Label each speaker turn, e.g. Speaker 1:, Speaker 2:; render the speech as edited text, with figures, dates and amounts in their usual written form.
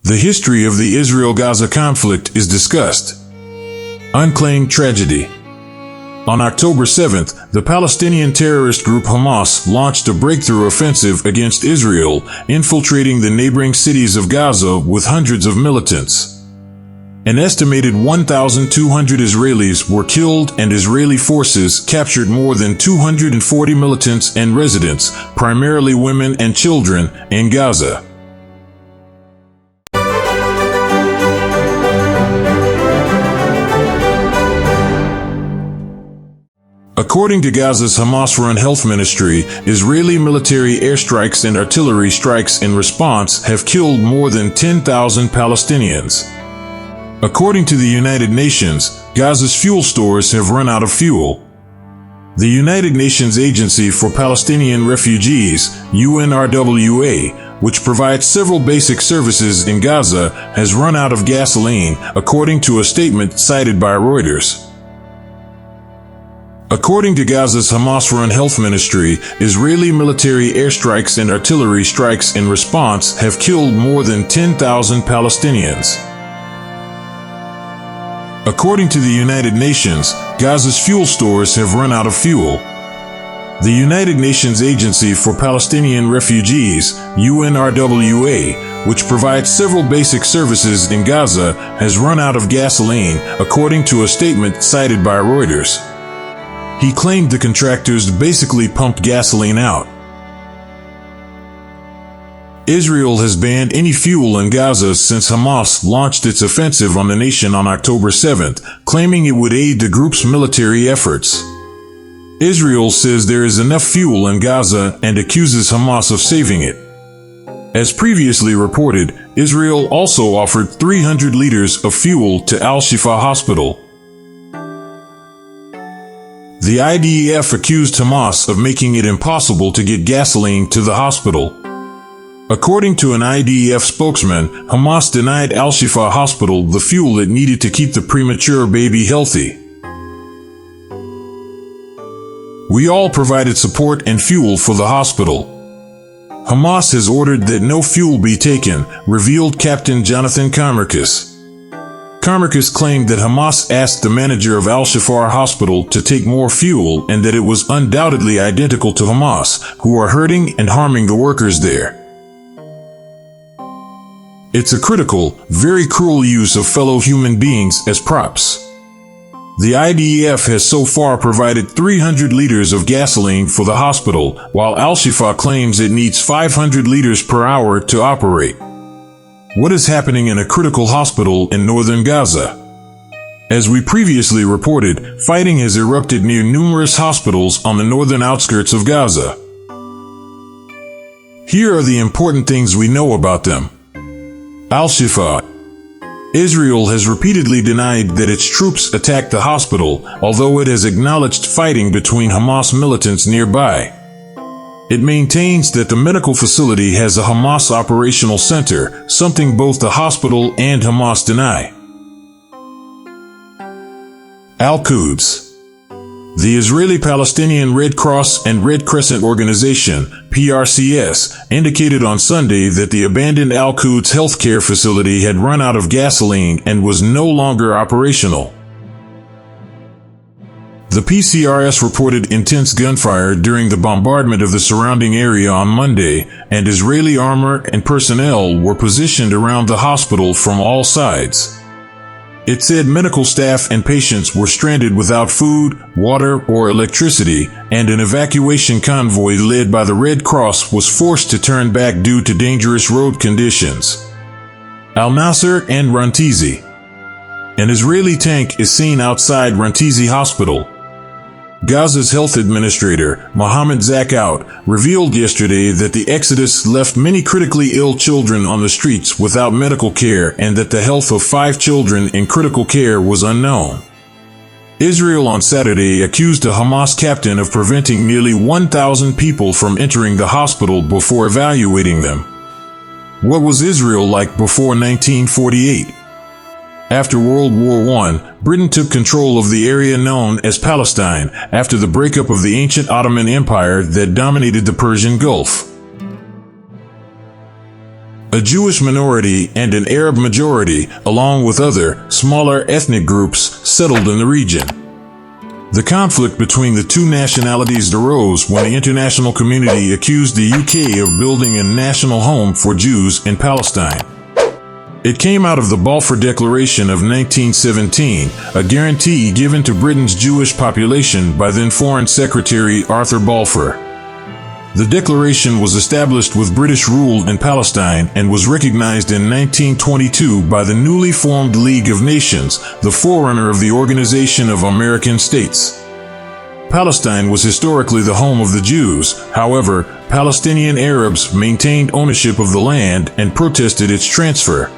Speaker 1: The history of the Israel-Gaza conflict is discussed. Unclaimed Tragedy. On October 7th, the Palestinian terrorist group Hamas launched a breakthrough offensive against Israel, infiltrating the neighboring cities of Gaza with hundreds of militants. An estimated 1,200 Israelis were killed and Israeli forces captured more than 240 militants and residents, primarily women and children, in Gaza. According to Gaza's Hamas-run health ministry, Israeli military airstrikes and artillery strikes in response have killed more than 10,000 Palestinians. According to the United Nations, Gaza's fuel stores have run out of fuel. The United Nations Agency for Palestinian Refugees, UNRWA, which provides several basic services in Gaza, has run out of gasoline, according to a statement cited by Reuters. According to Gaza's Hamas-run health ministry, Israeli military airstrikes and artillery strikes in response have killed more than 10,000 Palestinians. According to the United Nations, Gaza's fuel stores have run out of fuel. The United Nations Agency for Palestinian Refugees, UNRWA, which provides several basic services in Gaza, has run out of gasoline, according to a statement cited by Reuters. He claimed the contractors basically pumped gasoline out. Israel has banned any fuel in Gaza since Hamas launched its offensive on the nation on October 7th, claiming it would aid the group's military efforts. Israel says there is enough fuel in Gaza and accuses Hamas of saving it. As previously reported, Israel also offered 300 liters of fuel to Al-Shifa hospital. The IDF accused Hamas of making it impossible to get gasoline to the hospital. According to an IDF spokesman, Hamas denied Al-Shifa hospital the fuel it needed to keep the premature baby healthy. We all provided support and fuel for the hospital. Hamas has ordered that no fuel be taken, revealed Captain Jonathan Karmarkis. Karmarkis claimed that Hamas asked the manager of Al-Shifa hospital to take more fuel and that it was undoubtedly identical to Hamas, who are hurting and harming the workers there. It's a critical, very cruel use of fellow human beings as props. The IDF has so far provided 300 liters of gasoline for the hospital, while Al-Shifa claims it needs 500 liters per hour to operate. What is happening in a critical hospital in northern Gaza? As we previously reported, fighting has erupted near numerous hospitals on the northern outskirts of Gaza. Here are the important things we know about them. Al-Shifa. Israel has repeatedly denied that its troops attacked the hospital, although it has acknowledged fighting between Hamas militants nearby. It maintains that the medical facility has a Hamas operational center, something both the hospital and Hamas deny. Al-Quds. The Israeli-Palestinian Red Cross and Red Crescent Organization, PRCS, indicated on Sunday that the abandoned Al-Quds healthcare facility had run out of gasoline and was no longer operational. The PCRS reported intense gunfire during the bombardment of the surrounding area on Monday, and Israeli armor and personnel were positioned around the hospital from all sides. It said medical staff and patients were stranded without food, water, or electricity, and an evacuation convoy led by the Red Cross was forced to turn back due to dangerous road conditions. Al-Nasser and Rantizi. An Israeli tank is seen outside Rantizi Hospital. Gaza's health administrator, Mohammed Zakaout, revealed yesterday that the exodus left many critically ill children on the streets without medical care and that the health of 5 children in critical care was unknown. Israel on Saturday accused a Hamas captain of preventing nearly 1,000 people from entering the hospital before evaluating them. What was Israel like before 1948? After World War I, Britain took control of the area known as Palestine after the breakup of the ancient Ottoman Empire that dominated the Persian Gulf. a Jewish minority and an Arab majority, along with other, smaller ethnic groups, settled in the region. The conflict between the two nationalities arose when the international community accused the UK of building a national home for Jews in Palestine. It came out of the Balfour Declaration of 1917, a guarantee given to Britain's Jewish population by then Foreign Secretary Arthur Balfour. The declaration was established with British rule in Palestine and was recognized in 1922 by the newly formed League of Nations, the forerunner of the Organization of American States. Palestine was historically the home of the Jews. However, Palestinian Arabs maintained ownership of the land and protested its transfer.